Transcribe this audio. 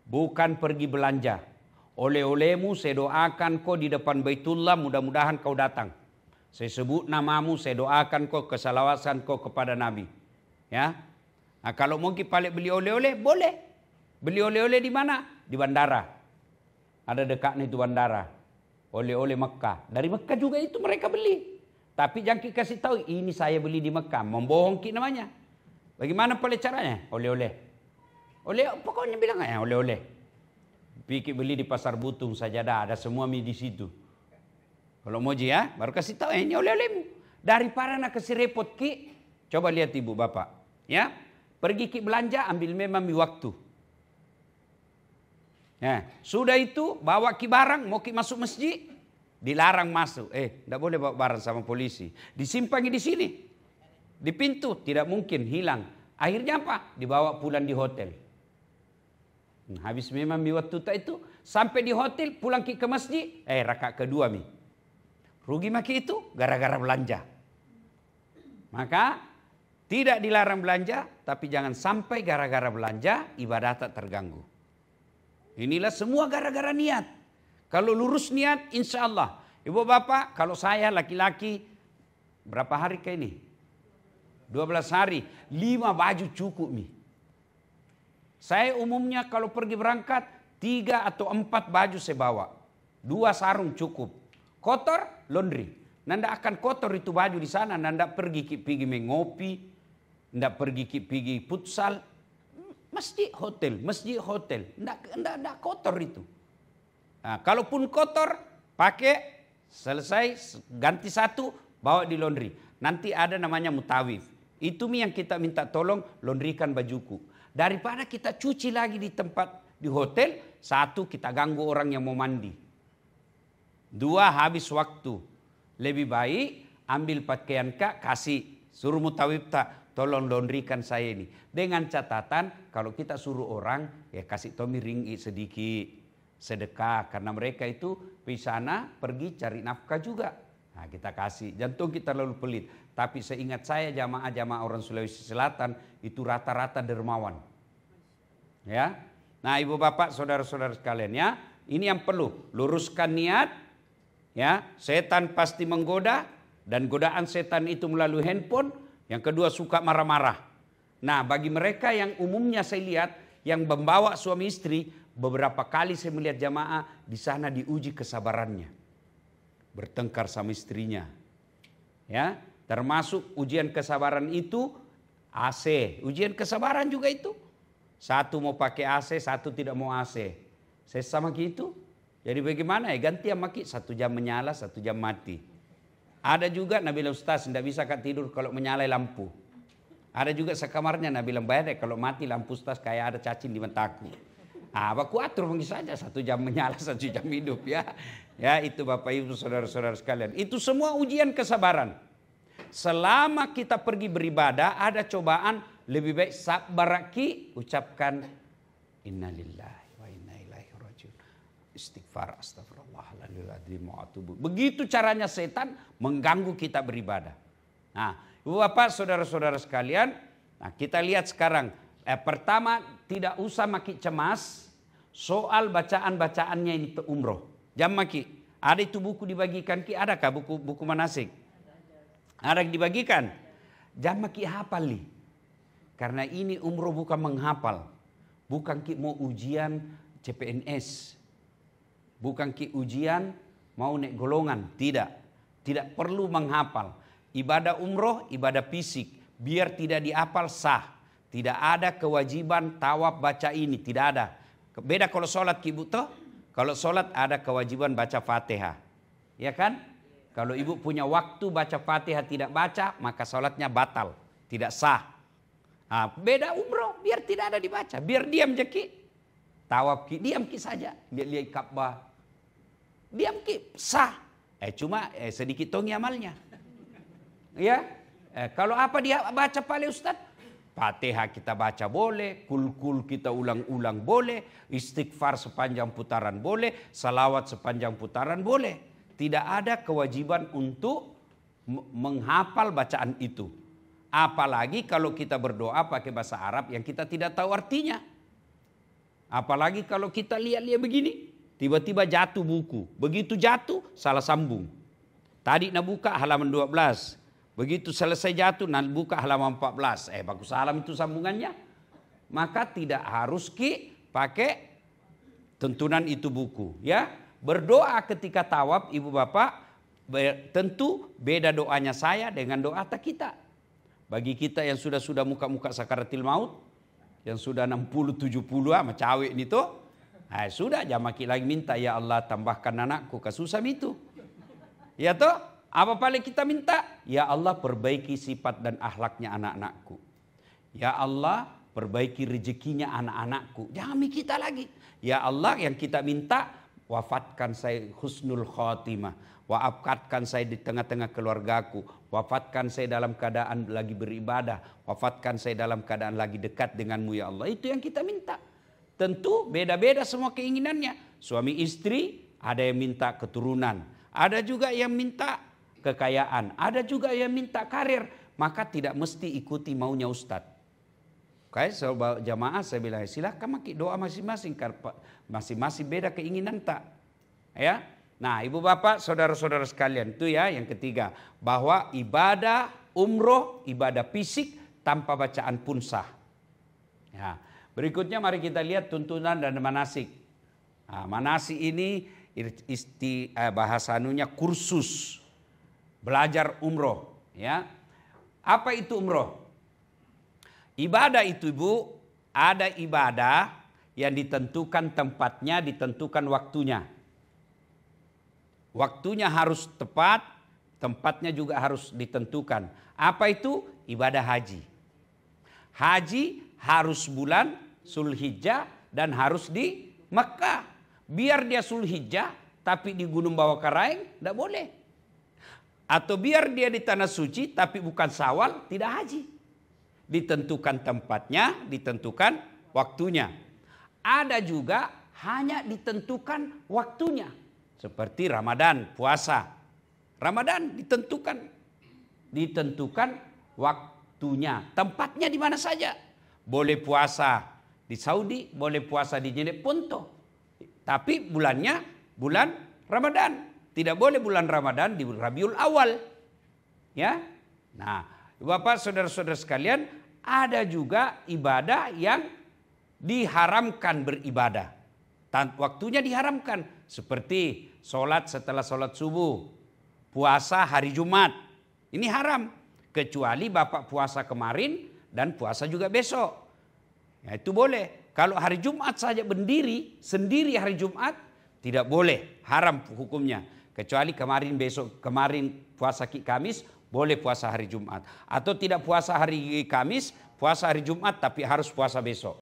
bukan pergi belanja. Oleh-olehmu saya doakan kau di depan Baitullah, mudah-mudahan kau datang. Saya sebut namamu, saya doakan kau, kesalawasan kau kepada Nabi. Ya. Nah, kalau mungkin balik beli oleh-oleh, boleh. Beli oleh-oleh di mana? Di bandara. Ada dekatnya itu bandara. Oleh-oleh Mekah. Dari Mekah juga itu mereka beli. Tapi jangan kita kasih tahu, ini saya beli di Mekah. Membohong kita namanya. Bagaimana boleh caranya? Oleh-oleh. Pokoknya bilang aja oleh-oleh. Pikir beli di pasar Butung saja ada semua mie di situ. Kalau mau ya, baru kasih tahu ini oleh-olehmu. Daripada nak kasih repot ki, coba lihat ibu bapak. Ya, pergi ki belanja, ambil memang mie waktu. Ya, sudah itu bawa ki barang, mau ki masuk masjid, dilarang masuk. Tidak boleh bawa barang sama polisi. Disimpan di sini. Di pintu, tidak mungkin hilang. Akhirnya apa? Dibawa pulang di hotel. Habis memang mi waktu itu, sampai di hotel, pulang ke masjid, rakaat kedua mi. Rugi maki itu gara-gara belanja. Maka tidak dilarang belanja, tapi jangan sampai gara-gara belanja ibadah tak terganggu. Inilah semua gara-gara niat. Kalau lurus niat, insya Allah. Ibu bapak, kalau saya laki-laki, berapa hari ke ini? 12 hari, 5 baju cukup mi. Saya umumnya kalau pergi berangkat 3 atau 4 baju saya bawa. 2 sarung cukup. Kotor, laundry. Nanda akan kotor itu baju di sana. Nanda pergi mengopi. Nanda pergi futsal. Masjid hotel. Nanda kotor itu. Nah, kalaupun kotor, pakai, selesai, ganti satu, bawa di laundry. Nanti ada namanya mutawif. Itu yang kita minta tolong, laundrykan bajuku. Daripada kita cuci lagi di tempat, di hotel, satu kita ganggu orang yang mau mandi. 2 habis waktu. Lebih baik ambil pakaian kak, kasih, suruh mutawif tak, tolong laundrykan saya ini. Dengan catatan, kalau kita suruh orang, ya kasih Tommy ringi sedikit, sedekah. Karena mereka itu di sana pergi cari nafkah juga. Nah, kita kasih. Jantung kita lalu pelit. Tapi seingat saya jamaah-jamaah orang Sulawesi Selatan itu rata-rata dermawan. Ya. Nah, ibu bapak, saudara-saudara sekalian ya, ini yang perlu luruskan niat. Ya, setan pasti menggoda dan godaan setan itu melalui handphone. Yang kedua suka marah-marah. Nah, bagi mereka yang umumnya saya lihat yang membawa suami istri, beberapa kali saya melihat jamaah di sana diuji kesabarannya. Bertengkar sama istrinya. Ya, termasuk ujian kesabaran itu AC. Ujian kesabaran juga itu. Satu mau pakai AC, satu tidak mau AC. Saya sama gitu. Jadi bagaimana ya? Ganti yang maki, 1 jam menyala, 1 jam mati. Ada juga Nabi bilang, Ustaz, tidak bisa kan tidur kalau menyala lampu. Ada juga sekamarnya Nabi bilang, bayar deh kalau mati lampu Ustaz kayak ada cacing di mataku. Aku atur mungkin saja 1 jam menyala, 1 jam hidup ya. Ya, itu Bapak Ibu saudara-saudara sekalian. Itu semua ujian kesabaran. Selama kita pergi beribadah ada cobaan, lebih baik sabar ki, ucapkan innalillahi wa inna ilaihi rajiun. Istighfar, astagfirullahaladzim wa atubu. Begitu caranya setan mengganggu kita beribadah. Nah, Ibu Bapak saudara-saudara sekalian, nah kita lihat sekarang. Pertama, tidak usah makin cemas soal bacaan-bacaannya ini umroh. Jam maki, ada itu buku dibagikan ki, adakah buku manasik? Ada dibagikan. Jam maki hafal nih. Karena ini umroh bukan menghafal. Bukan ki mau ujian CPNS. Bukan ki ujian mau naik golongan. Tidak. Tidak perlu menghafal. Ibadah umroh, ibadah fisik. Biar tidak dihafal sah. Tidak ada kewajiban tawaf baca ini. Tidak ada. Beda kalau sholat ki butuh. Kalau sholat ada kewajiban baca Fatihah. Ya kan? Kalau ibu punya waktu baca Fatihah tidak baca, maka sholatnya batal. Tidak sah. Nah, beda umroh, biar tidak ada dibaca. Biar diam jeki. Tawaf ki, diam ki saja. Lihat Ka'bah. Diam ki, sah. Cuma sedikit tongi amalnya. Ya, kalau apa dia baca paling Ustaz? Fatihah kita baca boleh, kul-kul kita ulang-ulang boleh, istighfar sepanjang putaran boleh, salawat sepanjang putaran boleh. Tidak ada kewajiban untuk menghafal bacaan itu. Apalagi kalau kita berdoa pakai bahasa Arab yang kita tidak tahu artinya. Apalagi kalau kita lihat-lihat begini. Tiba-tiba jatuh buku. Begitu jatuh, salah sambung. Tadi nak buka halaman 12. Begitu selesai jatuh, nak buka halaman 14. Bagus salam itu sambungannya. Maka tidak harus pakai tuntunan itu buku. Ya, berdoa ketika tawaf, ibu bapak, tentu beda doanya saya dengan doa kita. Bagi kita yang sudah muka-muka sakaratil maut, yang sudah 60-70 cawe ini tuh, sudah jamaki lagi minta, ya Allah tambahkan anakku kasusam itu. Ya toh, apa paling kita minta? Ya Allah perbaiki sifat dan akhlaknya anak-anakku. Ya Allah perbaiki rezekinya anak-anakku. Jangan kita lagi. Ya Allah yang kita minta, wafatkan saya husnul khotimah. Wafatkan saya di tengah-tengah keluargaku. Wafatkan saya dalam keadaan lagi beribadah. Wafatkan saya dalam keadaan lagi dekat denganmu ya Allah. Itu yang kita minta. Tentu beda-beda semua keinginannya. Suami istri ada yang minta keturunan. Ada juga yang minta kekayaan. Ada juga yang minta karir. Maka tidak mesti ikuti maunya Ustadz. Kayak jamaah saya bilang silakan maki doa masing-masing. Masing-masing beda keinginan tak. Ya. Nah ibu bapak saudara-saudara sekalian itu ya yang ketiga. Bahwa ibadah umroh, ibadah fisik tanpa bacaan pun sah. Ya. Berikutnya mari kita lihat tuntunan dan manasik. Nah, manasik ini bahasanunya kursus belajar umroh. Ya, apa itu umroh? Ibadah itu ibu, ada ibadah yang ditentukan tempatnya, ditentukan waktunya. Waktunya harus tepat, tempatnya juga harus ditentukan. Apa itu? Ibadah haji. Haji harus bulan Zulhijjah dan harus di Mekah. Biar dia Zulhijjah tapi di Gunung Bawakaraeng tidak boleh. Atau biar dia di Tanah Suci tapi bukan Syawal tidak haji. Ditentukan tempatnya, ditentukan waktunya. Ada juga hanya ditentukan waktunya. Seperti Ramadan, puasa. Ramadan ditentukan waktunya. Tempatnya di mana saja. Boleh puasa di Saudi, boleh puasa di Jeddah Ponto. Tapi bulannya bulan Ramadan. Tidak boleh bulan Ramadan di Rabiul Awal. Ya. Nah, Bapak saudara-saudara sekalian, ada juga ibadah yang diharamkan beribadah. Waktunya diharamkan. Seperti sholat setelah sholat subuh. Puasa hari Jumat. Ini haram. Kecuali Bapak puasa kemarin dan puasa juga besok. Ya, itu boleh. Kalau hari Jumat saja berdiri sendiri hari Jumat tidak boleh, haram hukumnya. Kecuali kemarin puasa Kamis boleh puasa hari Jumat. Atau tidak puasa hari Kamis, puasa hari Jumat tapi harus puasa besok.